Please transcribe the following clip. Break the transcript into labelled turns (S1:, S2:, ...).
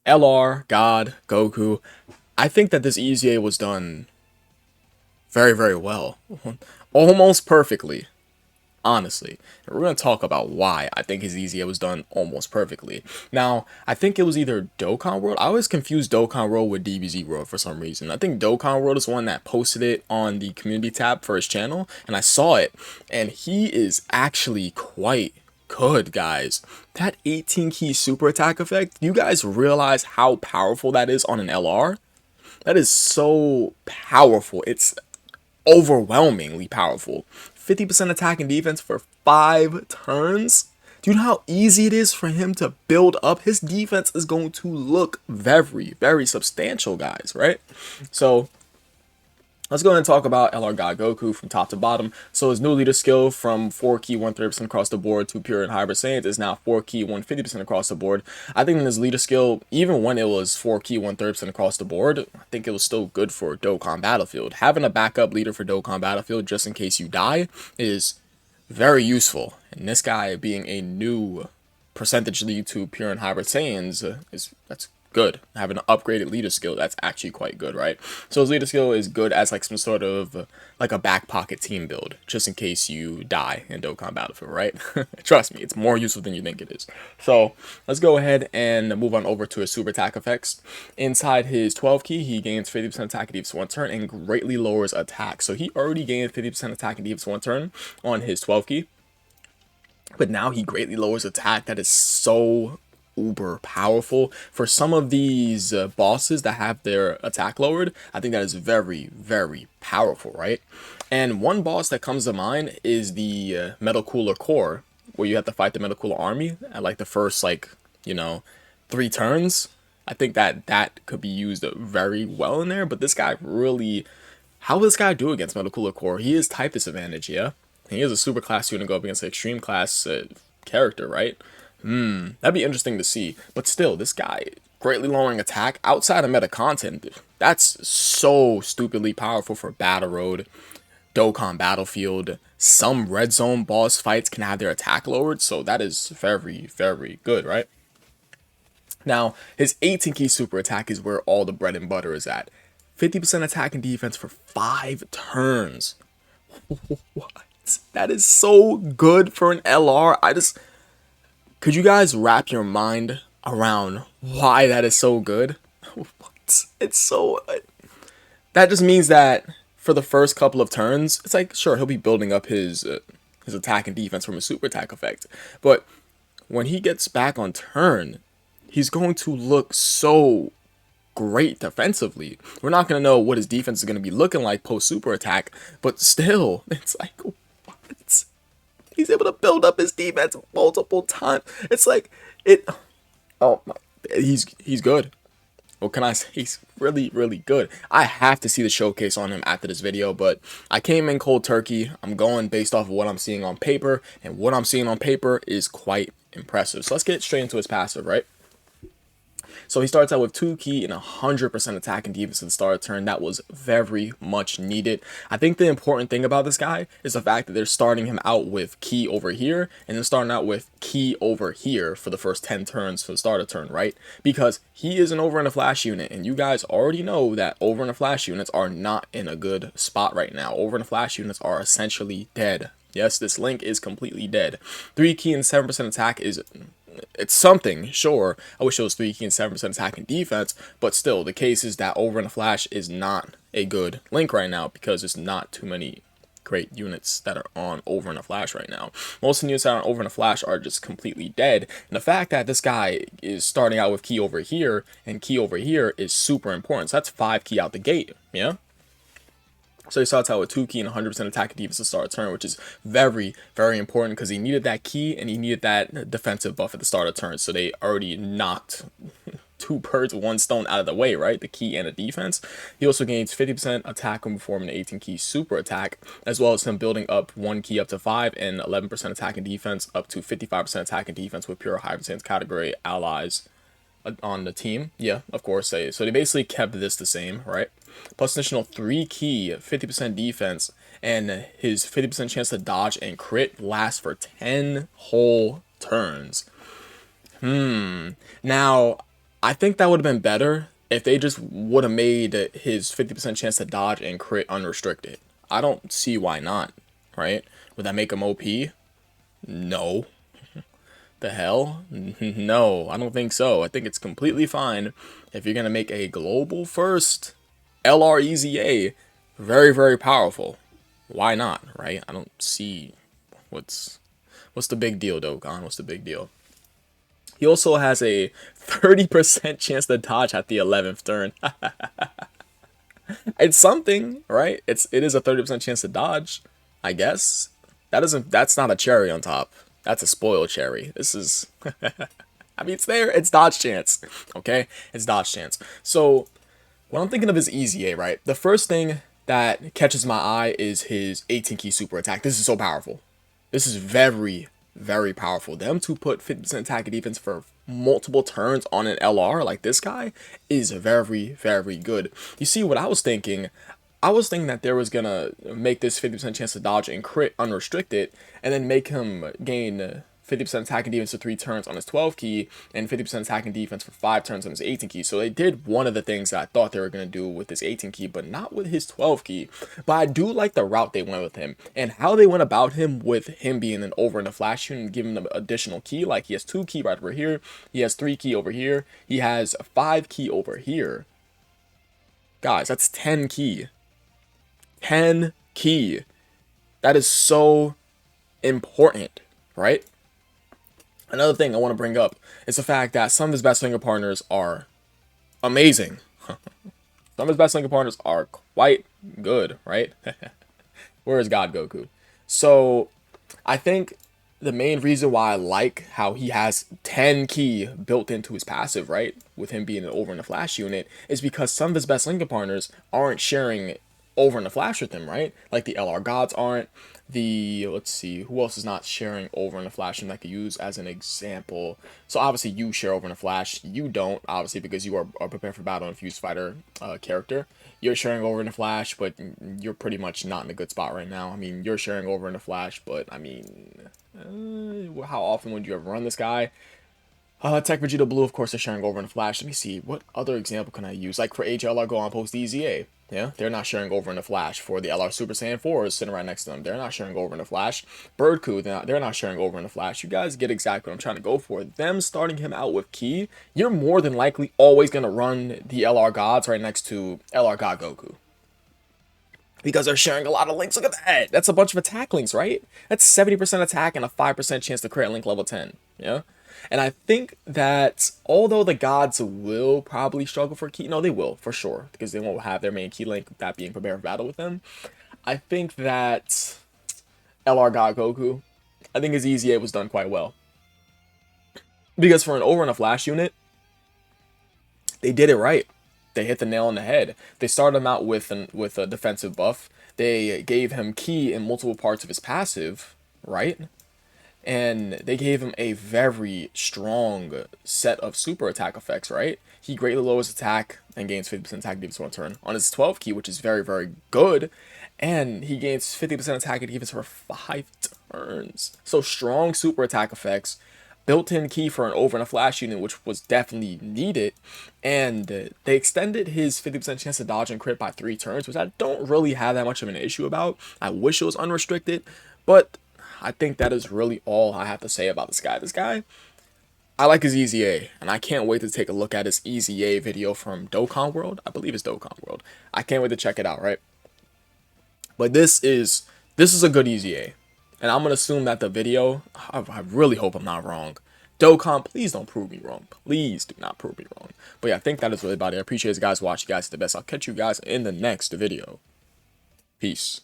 S1: LR, God, Goku. I think that this EZA was done very, very well. Almost perfectly, honestly. And we're going to talk about why I think his EZA was done almost perfectly. Now, I think it was either Dokkan World. I always confuse Dokkan World with DBZ World for some reason. I think Dokkan World is one that posted it on the community tab for his channel, and I saw it, and he is actually quite good, guys. That 18 key super attack effect, you guys realize how powerful that is on an LR? That is so powerful. It's overwhelmingly powerful. 50% attack and defense for 5 turns? Do you know how easy it is for him to build up? His defense is going to look very, very substantial, guys, right? So let's go ahead and talk about LR God Goku from top to bottom. So his new leader skill from 4 key 130% across the board to pure and hybrid Saiyans is now 4 key 150% across the board. I think his leader skill, even when it was 4 key 130% across the board, I think it was still good for Dokkan Battlefield. Having a backup leader for Dokkan Battlefield just in case you die is very useful. And this guy being a new percentage lead to pure and hybrid Saiyans that's good. Having an upgraded leader skill, that's actually quite good, right? So his leader skill is good as like some sort of like a back pocket team build, just in case you die in Dokkan Battlefield, right? Trust me, it's more useful than you think it is. So let's go ahead and move on over to his super attack effects. Inside his 12 key, he gains 50% attack and defense one turn and greatly lowers attack. So he already gained 50% attack and defense one turn on his 12 key, but now he greatly lowers attack. That is so uber powerful for some of these bosses that have their attack lowered. I think that is very, very powerful, right? And one boss that comes to mind is the Metal Cooler Core, where you have to fight the Metal Cooler army at like the first, like, 3 turns. I think that could be used very well in there, but this guy really, how will this guy do against Metal Cooler Core? He is type disadvantage, yeah? He is a super class unit go up against an extreme class character, right? That'd be interesting to see. But still, this guy greatly lowering attack outside of meta content, that's so stupidly powerful for Battle Road, Dokkan Battlefield. Some red zone boss fights can have their attack lowered, so that is very, very good, right? Now, his 18 key super attack is where all the bread and butter is at. 50% attack and defense for 5 turns. What? That is so good for an LR. Could you guys wrap your mind around why that is so good? It's so... That just means that for the first couple of turns, it's like, sure, he'll be building up his attack and defense from his super attack effect. But when he gets back on turn, he's going to look so great defensively. We're not going to know what his defense is going to be looking like post super attack, but still, it's like, what? He's able to build up his defense multiple times. It's like it. Oh my, he's good. What can I say? He's really, really good. I have to see the showcase on him after this video, but I came in cold turkey. I'm going based off of what I'm seeing on paper, and what I'm seeing on paper is quite impressive. So let's get straight into his passive, right? So he starts out with 2 key and 100% attack and defense at the start of turn. That was very much needed. I think the important thing about this guy is the fact that they're starting him out with key over here and then starting out with key over here for the first 10 turns for the start of turn, right? Because he is an over and a flash unit, and you guys already know that over and a flash units are not in a good spot right now. Over and a flash units are essentially dead. Yes, this link is completely dead. 3 key and 7% attack is... it's something, sure. I wish it was 3 key and 7% attack and defense, but still, the case is that over in a flash is not a good link right now because there's not too many great units that are on over in a flash right now. Most of the units that are on over in a flash are just completely dead, and the fact that this guy is starting out with key over here and key over here is super important. So that's 5 key out the gate, yeah? So he starts out with 2 key and 100% attack and defense to start a turn, which is very, very important because he needed that key and he needed that defensive buff at the start of turn. So they already knocked 2 birds with 1 stone out of the way, right? The key and the defense. He also gains 50% attack when performing an 18 key super attack, as well as him building up 1 key up to 5 and 11% attack and defense up to 55% attack and defense with pure hybrid Saiyans category allies on the team. Yeah, of course. So they basically kept this the same, right? Plus additional 3 key, 50% defense, and his 50% chance to dodge and crit lasts for 10 whole turns. Now, I think that would have been better if they just would have made his 50% chance to dodge and crit unrestricted. I don't see why not, right? Would that make him OP? No. The hell? No, I don't think so. I think it's completely fine if you're going to make a global first LR EZA very, very powerful. Why not, right? I don't see what's the big deal, Dokkan? What's the big deal? He also has a 30% chance to dodge at the 11th turn. It's something, right? It is a 30% chance to dodge, I guess. That's not a cherry on top. That's a spoiled cherry. This is I mean, it's there. It's dodge chance. Okay? It's dodge chance. So, when I'm thinking of his EZA, right? The first thing that catches my eye is his 18 key super attack. This is so powerful. This is very, very powerful. Them to put 50% attack and defense for multiple turns on an LR like this guy is very, very good. You see, what I was thinking that there was gonna make this 50% chance to dodge and crit unrestricted, and then make him gain 50% attack and defense for 3 turns on his 12 key, and 50% attack and defense for 5 turns on his 18 key. So they did one of the things that I thought they were going to do with his 18 key, but not with his 12 key. But I do like the route they went with him, and how they went about him with him being an over in the flash unit and giving him additional key. Like, he has 2 key right over here, he has 3 key over here, he has 5 key over here. Guys, that's 10 key. 10 key. That is so important, right? Another thing I want to bring up is the fact that some of his best finger partners are amazing. Some of his best finger partners are quite good, right? Where is God Goku? So, I think the main reason why I like how he has 10 key built into his passive, right? With him being an over in the flash unit, is because some of his best linker partners aren't sharing over in the flash with him, right? Like the LR gods aren't. Let's see, who else is not sharing over in the flash and I could use as an example? So obviously you share over in the flash. You don't, obviously, because you are prepared for battle and fused fighter character. You're sharing over in the flash, but you're pretty much not in a good spot right now. I mean, you're sharing over in the flash, but I mean, how often would you ever run this guy? Tech Vegeta Blue, of course, is sharing over in the flash. Let me see, what other example can I use? Like for HLR Go on post EZA. Yeah, they're not sharing over in the flash. For the LR Super Saiyan 4 is sitting right next to them. They're not sharing over in the flash. Birdku, they're not sharing over in the flash. You guys get exactly what I'm trying to go for. Them starting him out with Ki, you're more than likely always going to run the LR Gods right next to LR God Goku. Because they're sharing a lot of links. Look at that. That's a bunch of attack links, right? That's 70% attack and a 5% chance to crit link level 10. Yeah? And I think that although the gods will probably struggle for key, no, they will for sure, because they won't have their main key link, that being prepared for battle with them. I think that LR God Goku, I think his EZA was done quite well. Because for an over and a flash unit, they did it right. They hit the nail on the head. They started him out with a defensive buff. They gave him key in multiple parts of his passive, right? And they gave him a very strong set of super attack effects, right? He greatly lowers attack and gains 50% attack defense for 1 turn on his 12 key, which is very, very good. And he gains 50% attack and defense for 5 turns. So strong super attack effects, built-in key for an over and a flash unit, which was definitely needed. And they extended his 50% chance to dodge and crit by 3 turns, which I don't really have that much of an issue about. I wish it was unrestricted, but I think that is really all I have to say about this guy. This guy, I like his EZA, and I can't wait to take a look at his EZA video from Dokkan World. I believe it's Dokkan World. I can't wait to check it out, right? But this is a good EZA, and I'm gonna assume that the video, I really hope I'm not wrong. Dokkan, please don't prove me wrong. Please do not prove me wrong. But yeah, I think that is really about it. I appreciate you guys watching. You guys are the best. I'll catch you guys in the next video. Peace.